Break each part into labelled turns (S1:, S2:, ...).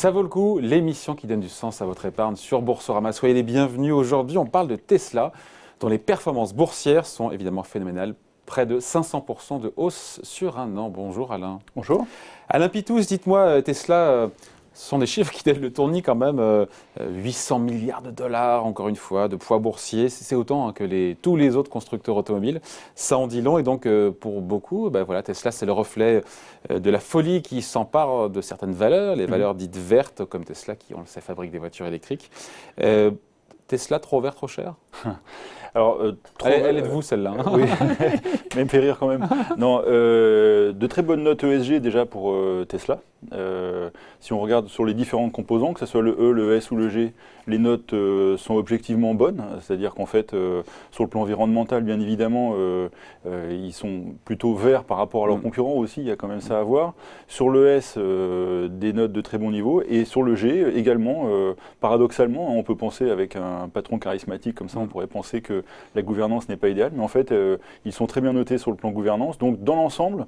S1: Ça vaut le coup, l'émission qui donne du sens à votre épargne sur Boursorama. Soyez les bienvenus. Aujourd'hui, on parle de Tesla, dont les performances boursières sont évidemment phénoménales. Près de 500% de hausse sur un an. Bonjour Alain.
S2: Bonjour.
S1: Alain Pitous, dites-moi, Tesla, ce sont des chiffres qui donnent le tournis quand même. 800 milliards de dollars, encore une fois, de poids boursier. C'est autant que tous les autres constructeurs automobiles. Ça en dit long. Et donc, pour beaucoup, voilà, Tesla, c'est le reflet de la folie qui s'empare de certaines valeurs, les valeurs dites vertes, comme Tesla, qui, on le sait, fabrique des voitures électriques. Tesla, trop vert, trop cher?
S2: Alors,
S1: elle est de vous, celle-là. Hein.
S2: Oui, mais me fait rire quand même. Non, de très bonnes notes ESG déjà pour Tesla. Si on regarde sur les différentes composants, que ce soit le E, le S ou le G, les notes sont objectivement bonnes. C'est-à-dire qu'en fait, sur le plan environnemental, bien évidemment, ils sont plutôt verts par rapport à leurs concurrents aussi. Il y a quand même ça à voir. Sur le S, des notes de très bon niveau. Et sur le G, également, paradoxalement, on peut penser avec un patron charismatique comme ça, on pourrait penser que la gouvernance n'est pas idéale. Mais en fait, ils sont très bien notés sur le plan gouvernance. Donc, dans l'ensemble,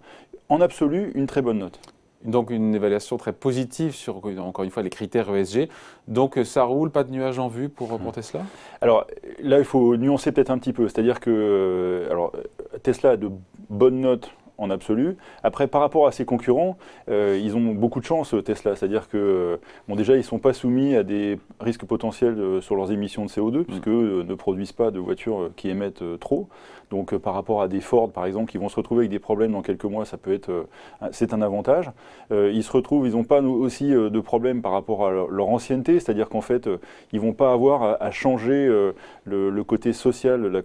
S2: en absolu, une très bonne note.
S1: Donc une évaluation très positive sur, encore une fois, les critères ESG. Donc ça roule, pas de nuages en vue pour Tesla?
S2: Alors là, il faut nuancer peut-être un petit peu. C'est-à-dire que Tesla a de bonnes notes en absolu. Après, par rapport à ses concurrents, ils ont beaucoup de chance, Tesla. C'est-à-dire que, bon, déjà, ils ne sont pas soumis à des risques potentiels sur leurs émissions de CO2, puisque ne produisent pas de voitures qui émettent trop. Donc, par rapport à des Ford, par exemple, qui vont se retrouver avec des problèmes dans quelques mois, ça peut être, c'est un avantage. Ils se retrouvent, ils n'ont pas aussi de problème par rapport à leur ancienneté, c'est-à-dire qu'en fait, ils ne vont pas avoir à changer le côté social,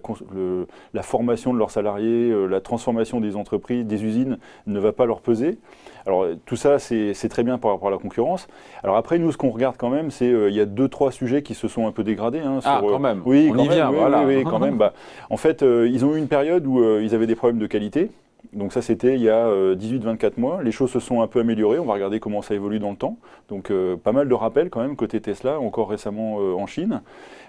S2: la formation de leurs salariés, la transformation des entreprises, des usines ne va pas leur peser. Alors tout ça, c'est très bien par rapport à la concurrence. Alors après, nous, ce qu'on regarde quand même, c'est il y a 2-3 sujets qui se sont un peu dégradés. Hein,
S1: quand même.
S2: Oui,
S1: on y vient,
S2: oui,
S1: voilà.
S2: Oui, quand même. En fait, ils ont eu une période où ils avaient des problèmes de qualité. Donc ça, c'était il y a 18-24 mois. Les choses se sont un peu améliorées. On va regarder comment ça évolue dans le temps. Donc pas mal de rappels quand même côté Tesla, encore récemment en Chine.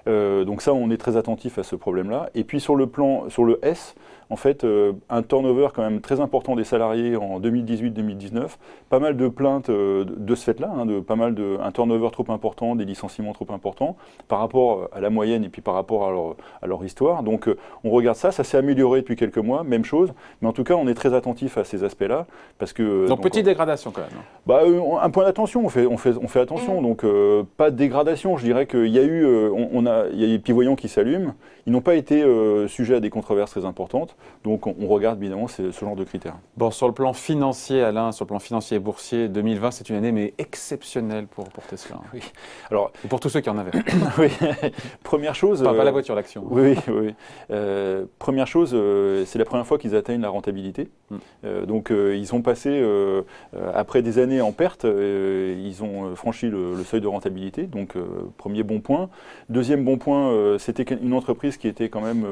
S2: Donc ça, on est très attentif à ce problème-là. Et puis sur le S, en fait, un turnover quand même très important des salariés en 2018-2019. Pas mal de plaintes de ce fait-là, un turnover trop important, des licenciements trop importants par rapport à la moyenne et puis par rapport à leur histoire. Donc on regarde ça, ça s'est amélioré depuis quelques mois, même chose. Mais en tout cas, on est très attentif à ces aspects-là. Parce que,
S1: donc petite dégradation quand même.
S2: Un point d'attention, on fait attention. Donc pas de dégradation, je dirais qu'il y a eu, il y a des petits voyants qui s'allument. Ils n'ont pas été sujets à des controverses très importantes. Donc on regarde évidemment ce genre de critères.
S1: Bon, sur le plan financier, Alain, sur le plan financier et boursier, 2020, c'est une année mais exceptionnelle pour Tesla.
S2: Oui. Alors,
S1: et pour tous ceux qui en avaient.
S2: Oui. Première chose.
S1: Pas la voiture, l'action.
S2: Oui. Première chose, c'est la première fois qu'ils atteignent la rentabilité. Donc ils sont passés, après des années en perte, ils ont franchi le seuil de rentabilité. Donc premier bon point. Deuxième bon point, c'était une entreprise qui était quand même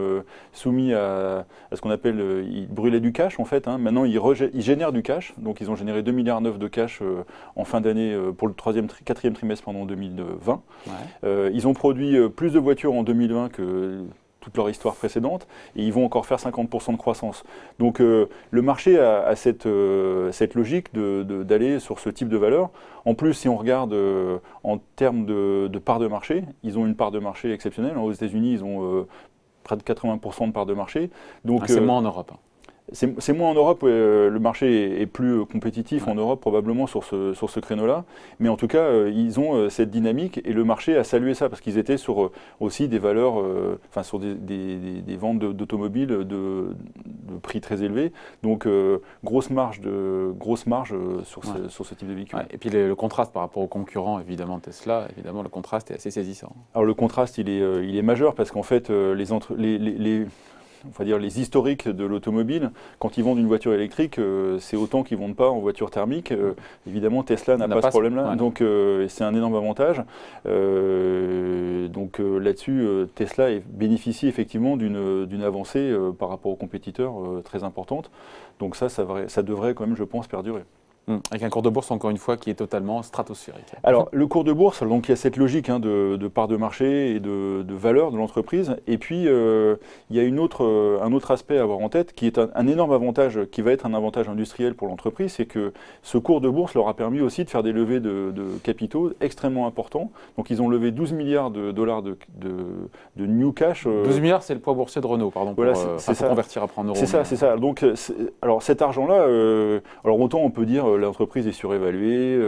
S2: soumise à ce qu'on appelle, ils brûlaient du cash en fait. Hein. Maintenant, ils génèrent du cash. Donc, ils ont généré 2,9 milliards de cash en fin d'année pour le quatrième trimestre pendant 2020. Ouais. Ils ont produit plus de voitures en 2020 que toute leur histoire précédente, et ils vont encore faire 50% de croissance. Donc le marché a cette logique d'aller sur ce type de valeur. En plus, si on regarde en termes de part de marché, ils ont une part de marché exceptionnelle. Aux États-Unis, ils ont près de 80% de part de marché.
S1: C'est moins en Europe.
S2: C'est moins en Europe, le marché est plus compétitif en Europe probablement sur ce créneau-là. Mais en tout cas, ils ont cette dynamique et le marché a salué ça parce qu'ils étaient sur aussi des valeurs, sur des ventes d'automobiles de prix très élevés. Donc grosse marge sur ce type de véhicule.
S1: Ouais. Et puis le contraste par rapport aux concurrents, évidemment Tesla, évidemment le contraste est assez saisissant.
S2: Alors le contraste, il est majeur parce qu'en fait on va dire les historiques de l'automobile, quand ils vendent une voiture électrique, c'est autant qu'ils ne vendent pas en voiture thermique. Évidemment, Tesla n'a pas ce problème-là, ouais. Donc c'est un énorme avantage. Donc là-dessus, Tesla bénéficie effectivement d'une avancée par rapport aux compétiteurs très importante. Donc ça devrait quand même, je pense, perdurer.
S1: Avec un cours de bourse, encore une fois, qui est totalement stratosphérique.
S2: Alors, le cours de bourse, donc il y a cette logique de part de marché et de valeur de l'entreprise. Et puis, il y a un autre aspect à avoir en tête qui est un énorme avantage, qui va être un avantage industriel pour l'entreprise, c'est que ce cours de bourse leur a permis aussi de faire des levées de capitaux extrêmement importants. Donc, ils ont levé 12 milliards de dollars de new cash.
S1: 12 milliards, c'est le poids boursier de Renault, pardon,
S2: voilà,
S1: pour convertir après en euros.
S2: C'est ça. Donc, alors cet argent-là, alors autant on peut dire l'entreprise est surévaluée,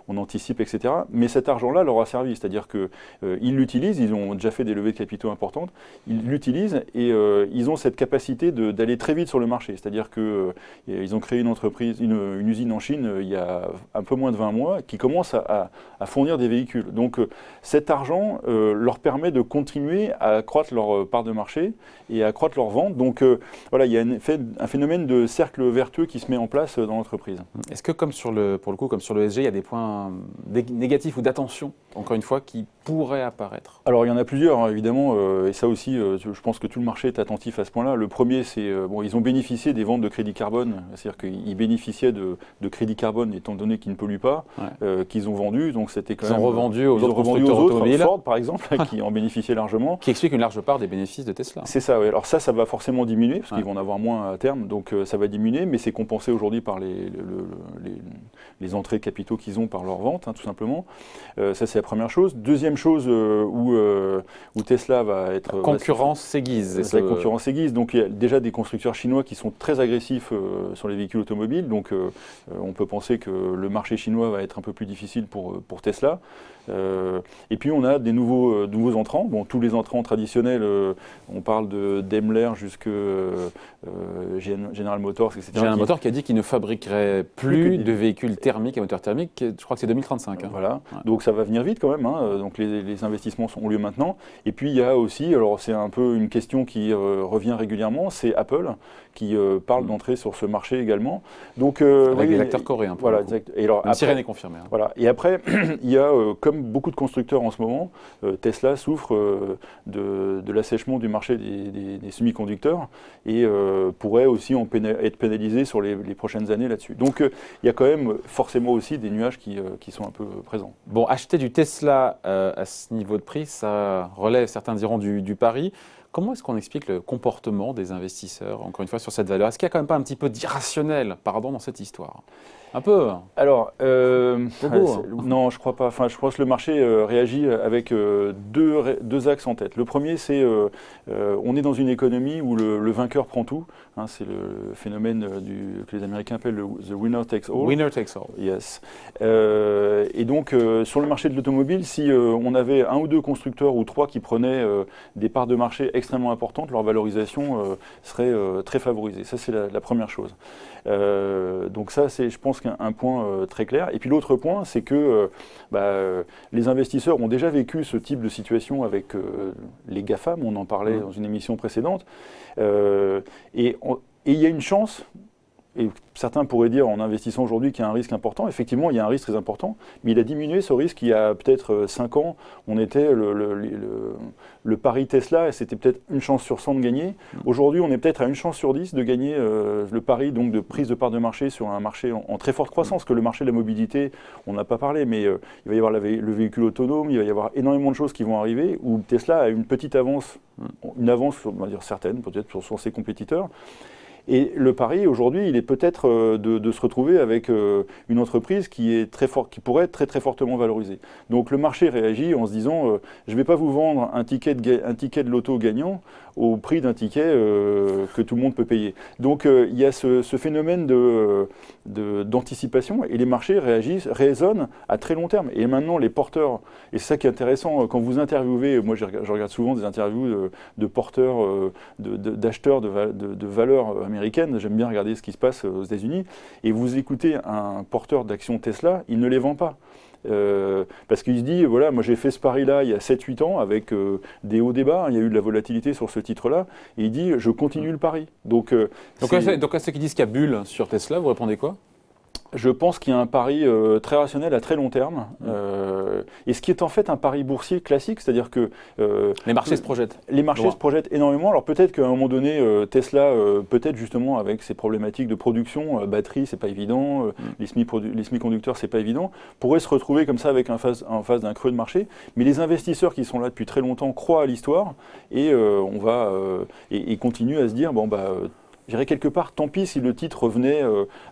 S2: on anticipe, etc. Mais cet argent-là leur a servi, c'est-à-dire qu'ils l'utilisent, ils ont déjà fait des levées de capitaux importantes, ils l'utilisent et ils ont cette capacité d'aller très vite sur le marché. C'est-à-dire qu'ils ont créé une entreprise, une usine en Chine il y a un peu moins de 20 mois qui commence à fournir des véhicules. Donc cet argent leur permet de continuer à accroître leur part de marché et à accroître leur vente. Donc voilà, il y a un phénomène de cercle vertueux qui se met en place dans l'entreprise.
S1: Est-ce que comme pour le coup, comme sur le ESG, il y a des points négatifs ou d'attention, encore une fois, qui pourraient apparaître?
S2: Alors il y en a plusieurs, hein, évidemment, et ça aussi, je pense que tout le marché est attentif à ce point-là. Le premier, c'est, bon, ils ont bénéficié des ventes de crédit carbone, c'est-à-dire qu'ils bénéficiaient de crédit carbone étant donné qu'ils ne polluent pas, qu'ils ont vendu, donc c'était quand même...
S1: Ils ont revendu aux autres constructeurs automobiles.
S2: Ford, par exemple, qui en bénéficiaient largement.
S1: Qui explique une large part des bénéfices de Tesla.
S2: C'est ça, oui. Alors ça va forcément diminuer, parce qu'ils vont en avoir moins à terme, donc ça va diminuer, mais c'est compensé aujourd'hui par les entrées de capitaux qu'ils ont par leur vente, hein, tout simplement. Ça, c'est la première chose. Deuxième chose où Tesla va être...
S1: La concurrence s'aiguise.
S2: La concurrence s'aiguise. Donc, il y a déjà des constructeurs chinois qui sont très agressifs sur les véhicules automobiles. Donc, on peut penser que le marché chinois va être un peu plus difficile pour Tesla. Et puis, on a des nouveaux entrants. Bon, tous les entrants traditionnels, on parle de Daimler jusque General Motors, etc.
S1: General Motors qui a dit qu'il ne fabriquerait plus de véhicules thermiques à moteur thermique, je crois que c'est 2035. Hein.
S2: Voilà, donc ça va venir vite quand même, hein. Donc les investissements ont lieu maintenant. Et puis il y a aussi, alors c'est un peu une question qui revient régulièrement, c'est Apple qui parle d'entrer sur ce marché également. Donc,
S1: avec des acteurs coréens.
S2: Voilà, exact. Et alors,
S1: rien n'est confirmé. Hein.
S2: Voilà. Et après, il y a, comme beaucoup de constructeurs en ce moment, Tesla souffre de l'assèchement du marché des semi-conducteurs et pourrait aussi être pénalisé sur les prochaines années là-dessus. Donc il y a quand même forcément aussi des nuages qui sont un peu présents.
S1: Bon, acheter du Tesla à ce niveau de prix, ça relève, certains diront, du pari. Comment est-ce qu'on explique le comportement des investisseurs, encore une fois, sur cette valeur? Est-ce qu'il n'y a quand même pas un petit peu d'irrationnel, dans cette histoire? Un peu.
S2: Alors, non, je crois pas. Enfin, je pense que le marché réagit avec deux axes en tête. Le premier, c'est on est dans une économie où le vainqueur prend tout. Hein, c'est le phénomène que les Américains appellent le the winner takes all.
S1: Winner takes all.
S2: Yes. Et donc, sur le marché de l'automobile, si on avait un ou deux constructeurs ou trois qui prenaient des parts de marché extrêmement importantes, leur valorisation serait très favorisée. Ça, c'est la première chose. Donc ça, c'est, je pense, un point très clair. Et puis l'autre point, c'est que les investisseurs ont déjà vécu ce type de situation avec les GAFAM, on en parlait dans une émission précédente, et il y a une chance. Et certains pourraient dire en investissant aujourd'hui qu'il y a un risque important. Effectivement, il y a un risque très important, mais il a diminué ce risque il y a peut-être 5 ans. On était le pari Tesla et c'était peut-être une chance sur 100 de gagner. Aujourd'hui, on est peut-être à une chance sur 10 de gagner le pari donc, de prise de part de marché sur un marché en très forte croissance. Que le marché de la mobilité, on n'a pas parlé, mais il va y avoir le véhicule autonome, il va y avoir énormément de choses qui vont arriver où Tesla a une petite avance, on va dire certaine, peut-être sur ses compétiteurs. Et le pari aujourd'hui, il est peut-être de se retrouver avec une entreprise qui est très forte, qui pourrait être très très fortement valorisée. Donc le marché réagit en se disant je ne vais pas vous vendre un ticket de loto gagnant au prix d'un ticket que tout le monde peut payer. Donc il y a ce phénomène d'anticipation et les marchés raisonnent à très long terme. Et maintenant les porteurs, et c'est ça qui est intéressant quand vous interviewez, moi je regarde souvent des interviews de porteurs, d'acheteurs de valeurs américaines. J'aime bien regarder ce qui se passe aux États-Unis. Et vous écoutez un porteur d'actions Tesla, il ne les vend pas. Parce qu'il se dit, voilà, moi j'ai fait ce pari-là il y a 7-8 ans avec des hauts, des bas, il y a eu de la volatilité sur ce titre-là, et il dit, je continue le pari. Donc à ceux
S1: qui disent qu'il y a bulle sur Tesla, vous répondez quoi?
S2: Je pense qu'il y a un pari très rationnel à très long terme, et ce qui est en fait un pari boursier classique, c'est-à-dire que
S1: les marchés se projettent.
S2: Les marchés se projettent énormément. Alors peut-être qu'à un moment donné, Tesla, peut-être justement avec ses problématiques de production, batterie, c'est pas évident, les semi-conducteurs, c'est pas évident, pourrait se retrouver comme ça avec en face d'un creux de marché. Mais les investisseurs qui sont là depuis très longtemps croient à l'histoire et et continuent à se dire bon bah je dirais quelque part, tant pis si le titre revenait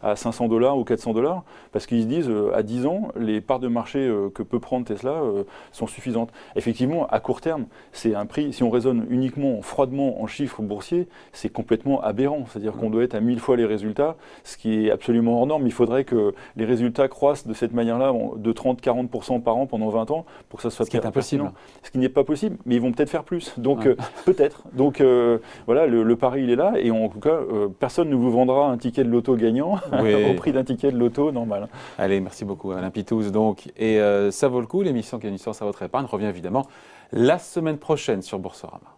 S2: à 500 $ ou 400 $, parce qu'ils se disent, à 10 ans, les parts de marché que peut prendre Tesla sont suffisantes. Effectivement, à court terme, c'est un prix, si on raisonne uniquement, froidement en chiffres boursiers, c'est complètement aberrant. C'est-à-dire qu'on doit être à 1000 fois les résultats, ce qui est absolument hors norme. Il faudrait que les résultats croissent de cette manière-là, de 30-40% par an pendant 20 ans, pour que ça soit
S1: ce qui est impossible.
S2: Ce qui n'est pas possible, mais ils vont peut-être faire plus. Donc, peut-être. Donc, voilà, le pari, il est là, et en tout cas, personne ne vous vendra un ticket de loto gagnant au prix d'un ticket de loto normal.
S1: Allez, merci beaucoup Alain Pitous. Donc, et ça vaut le coup, l'émission Quelle une histoire, ça votre épargne revient évidemment la semaine prochaine sur Boursorama.